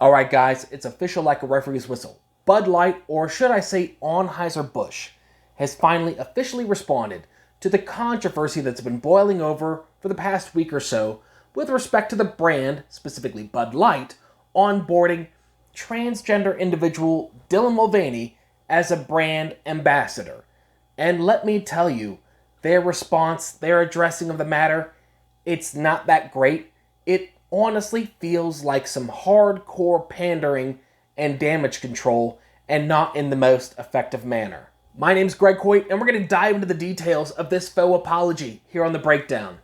Alright guys, it's official like a referee's whistle. Bud Light, or should I say Anheuser-Busch, has finally officially responded to the controversy that's been boiling over for the past week or so with respect to the brand, specifically Bud Light, onboarding transgender individual Dylan Mulvaney as a brand ambassador. And let me tell you, their response, their addressing of the matter, it's not that great. It honestly feels like some hardcore pandering and damage control, and not in the most effective manner. My name's Greg Hoyt, and we're going to dive into the details of this faux apology here on The Breakdown.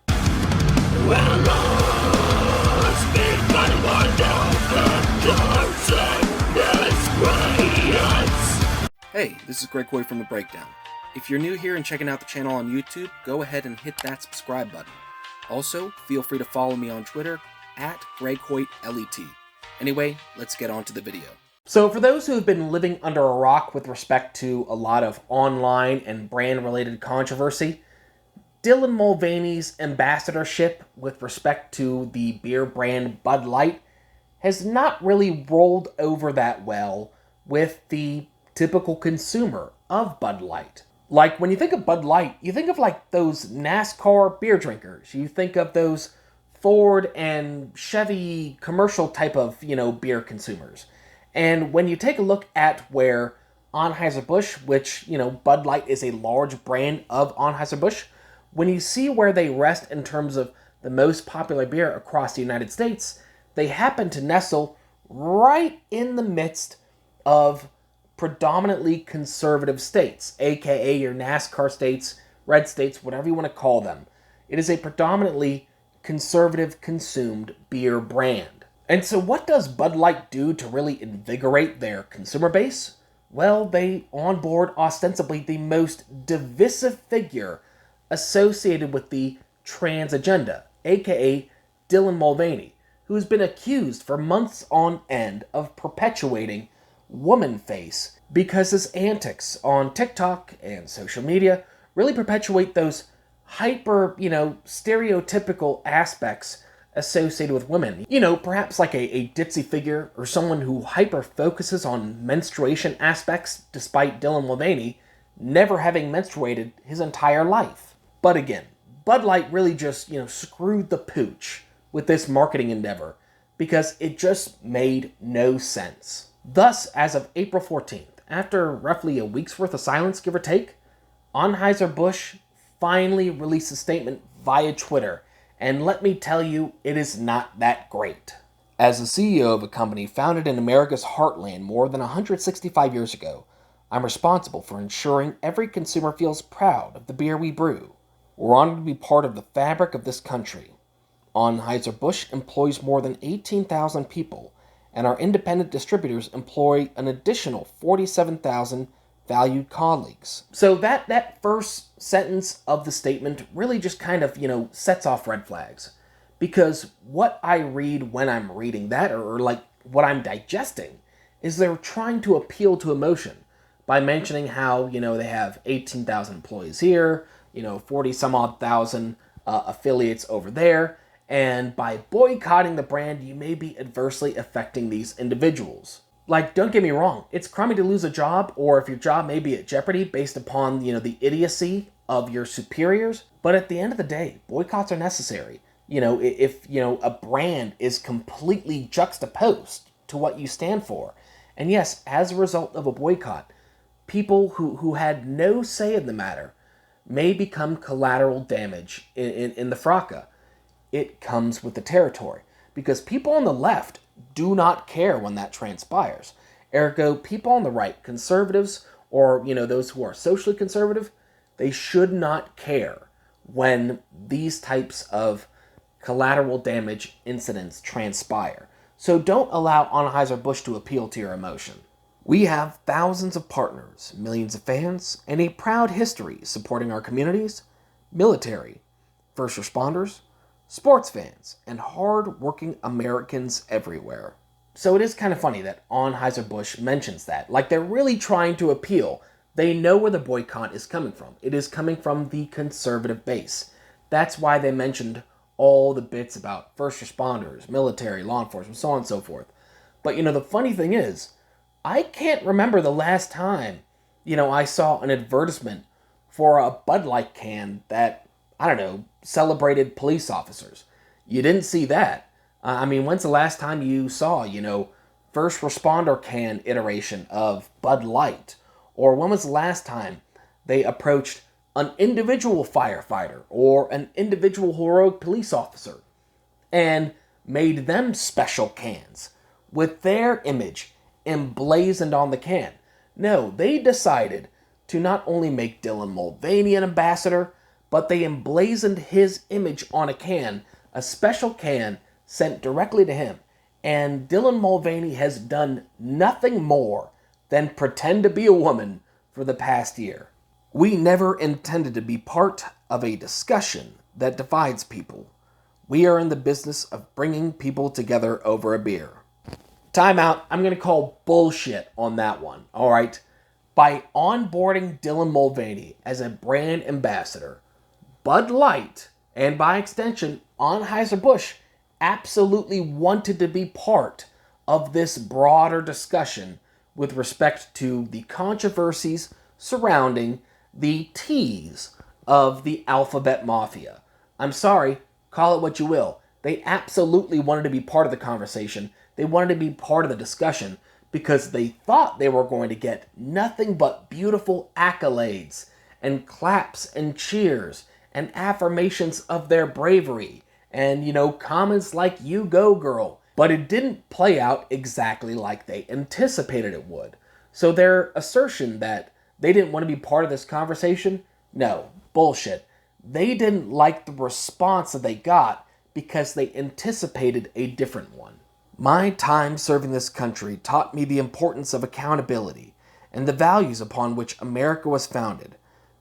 Hey, this is Greg Hoyt from The Breakdown. If you're new here and checking out the channel on YouTube, go ahead and hit that subscribe button. Also, feel free to follow me on Twitter at GregHoytLET. Anyway, let's get on to the video. So for those who have been living under a rock with respect to a lot of online and brand-related controversy, Dylan Mulvaney's ambassadorship with respect to the beer brand Bud Light has not really rolled over that well with the typical consumer of Bud Light. Like, when you think of Bud Light, you think of like those NASCAR beer drinkers. You think of those Ford and Chevy commercial type of, beer consumers. And when you take a look at where Anheuser-Busch, which, Bud Light is a large brand of Anheuser-Busch, when you see where they rest in terms of the most popular beer across the United States, they happen to nestle right in the midst of predominantly conservative states, aka your NASCAR states, red states, whatever you want to call them. It is a predominantly conservative consumed beer brand. And so what does Bud Light do to really invigorate their consumer base? Well, they onboard ostensibly the most divisive figure associated with the trans agenda, aka Dylan Mulvaney, who has been accused for months on end of perpetuating woman face because his antics on TikTok and social media really perpetuate those hyper, stereotypical aspects associated with women. Perhaps like a ditzy figure or someone who hyper focuses on menstruation aspects despite Dylan Mulvaney never having menstruated his entire life. But again, Bud Light really just, screwed the pooch with this marketing endeavor because it just made no sense. Thus, as of April 14th, after roughly a week's worth of silence, give or take, Anheuser-Busch finally released a statement via Twitter, and let me tell you, it is not that great. As the CEO of a company founded in America's heartland more than 165 years ago, I'm responsible for ensuring every consumer feels proud of the beer we brew. We're honored to be part of the fabric of this country. Anheuser-Busch employs more than 18,000 people, and our independent distributors employ an additional 47,000 valued colleagues. So that first sentence of the statement really just kind of, sets off red flags. Because what I read when I'm reading that, or like what I'm digesting, is they're trying to appeal to emotion by mentioning how, they have 18,000 employees here, 40 some odd thousand affiliates over there, and by boycotting the brand, you may be adversely affecting these individuals. Like, don't get me wrong, it's crummy to lose a job, or if your job may be at jeopardy based upon, the idiocy of your superiors, but at the end of the day, boycotts are necessary. If a brand is completely juxtaposed to what you stand for. And yes, as a result of a boycott, people who had no say in the matter may become collateral damage in the fracas. It comes with the territory, because people on the left do not care when that transpires. Ergo, people on the right, conservatives, or those who are socially conservative, they should not care when these types of collateral damage incidents transpire. So don't allow Anheuser-Busch to appeal to your emotion. We have thousands of partners, millions of fans, and a proud history supporting our communities, military, first responders, sports fans, and hard-working Americans everywhere. So it is kind of funny that Anheuser-Busch mentions that. Like, they're really trying to appeal. They know where the boycott is coming from. It is coming from the conservative base. That's why they mentioned all the bits about first responders, military, law enforcement, so on and so forth. But, the funny thing is, I can't remember the last time, I saw an advertisement for a Bud Light can that, I don't know, celebrated police officers. You didn't see that. When's the last time you saw, first responder can iteration of Bud Light? Or when was the last time they approached an individual firefighter or an individual heroic police officer and made them special cans with their image emblazoned on the can? No, they decided to not only make Dylan Mulvaney an ambassador, but they emblazoned his image on a can, a special can sent directly to him. And Dylan Mulvaney has done nothing more than pretend to be a woman for the past year. We never intended to be part of a discussion that divides people. We are in the business of bringing people together over a beer. Time out. I'm going to call bullshit on that one, all right? By onboarding Dylan Mulvaney as a brand ambassador, Bud Light, and by extension, Anheuser-Busch, absolutely wanted to be part of this broader discussion with respect to the controversies surrounding the T's of the Alphabet Mafia. I'm sorry, call it what you will. They absolutely wanted to be part of the conversation. They wanted to be part of the discussion because they thought they were going to get nothing but beautiful accolades and claps and cheers and affirmations of their bravery and, comments like, "You go, girl." But it didn't play out exactly like they anticipated it would. So their assertion that they didn't want to be part of this conversation, no, bullshit. They didn't like the response that they got because they anticipated a different one. My time serving this country taught me the importance of accountability and the values upon which America was founded: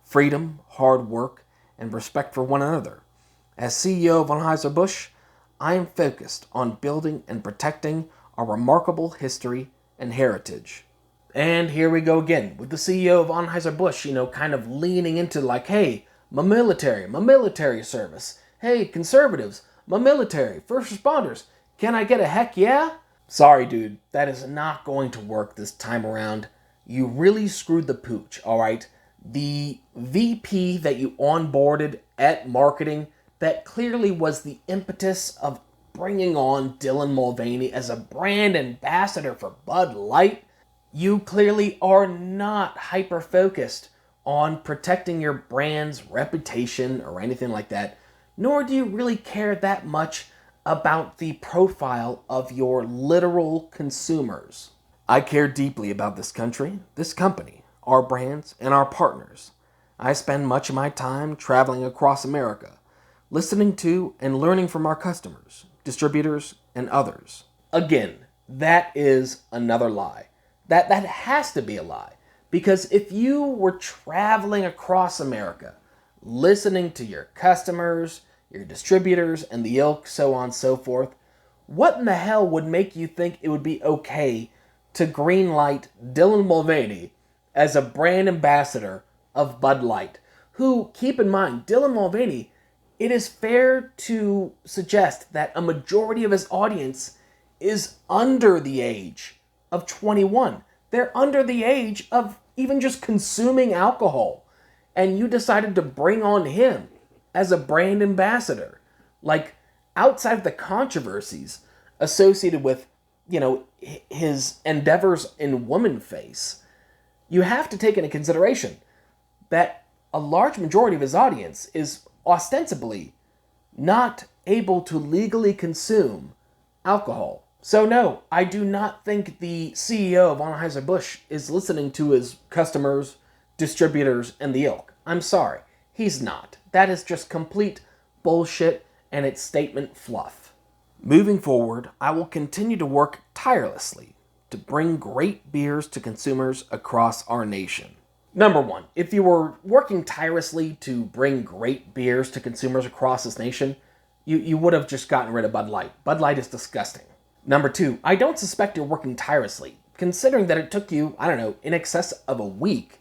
freedom, hard work, and respect for one another. As CEO of Anheuser-Busch, I am focused on building and protecting our remarkable history and heritage. And here we go again with the CEO of Anheuser-Busch, kind of leaning into like, hey, my military service. Hey, conservatives, my military, first responders, can I get a heck yeah? Sorry, dude, that is not going to work this time around. You really screwed the pooch, all right? The VP that you onboarded at marketing, that clearly was the impetus of bringing on Dylan Mulvaney as a brand ambassador for Bud Light. You clearly are not hyper-focused on protecting your brand's reputation or anything like that, nor do you really care that much about the profile of your literal consumers. I care deeply about this country, this company, our brands, and our partners. I spend much of my time traveling across America, listening to and learning from our customers, distributors, and others. Again, that is another lie. That has to be a lie. Because if you were traveling across America, listening to your customers, your distributors, and the ilk, so on and so forth, what in the hell would make you think it would be okay to greenlight Dylan Mulvaney as a brand ambassador of Bud Light? Who, keep in mind, Dylan Mulvaney, it is fair to suggest that a majority of his audience is under the age of 21. They're under the age of even just consuming alcohol. And you decided to bring on him as a brand ambassador. Like, outside of the controversies associated with, his endeavors in woman face, you have to take into consideration that a large majority of his audience is ostensibly not able to legally consume alcohol. So no, I do not think the CEO of Anheuser-Busch is listening to his customers, distributors, and the ilk. I'm sorry, he's not. That is just complete bullshit and it's statement fluff. Moving forward, I will continue to work tirelessly to bring great beers to consumers across our nation. Number one, if you were working tirelessly to bring great beers to consumers across this nation, you would have just gotten rid of Bud Light. Bud Light is disgusting. Number two, I don't suspect you're working tirelessly, considering that it took you, in excess of a week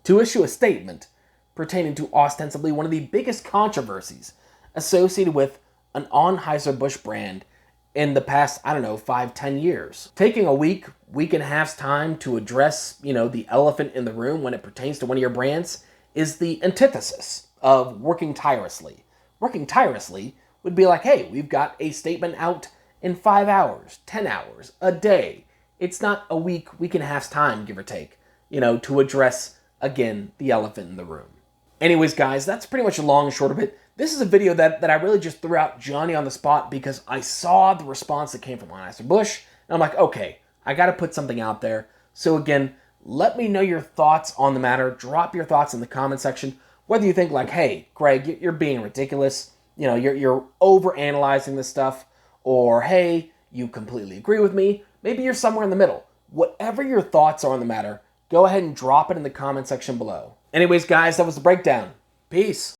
to issue a statement pertaining to ostensibly one of the biggest controversies associated with an Anheuser-Busch brand in the past, I don't know, 5-10 years. Taking a week and a half's time to address, the elephant in the room when it pertains to one of your brands is the antithesis of working tirelessly. Working tirelessly would be like, hey, we've got a statement out in 5 hours, 10 hours, a day. It's not a week and a half's time, give or take, to address, again, the elephant in the room. Anyways, guys, that's pretty much the long and short of it. This is a video that I really just threw out Johnny on the spot because I saw the response that came from Anheuser-Busch, and I'm like, okay, I got to put something out there. So again, let me know your thoughts on the matter. Drop your thoughts in the comment section. Whether you think like, hey, Greg, you're being ridiculous. You're overanalyzing this stuff. Or, hey, you completely agree with me. Maybe you're somewhere in the middle. Whatever your thoughts are on the matter, go ahead and drop it in the comment section below. Anyways, guys, that was the breakdown. Peace.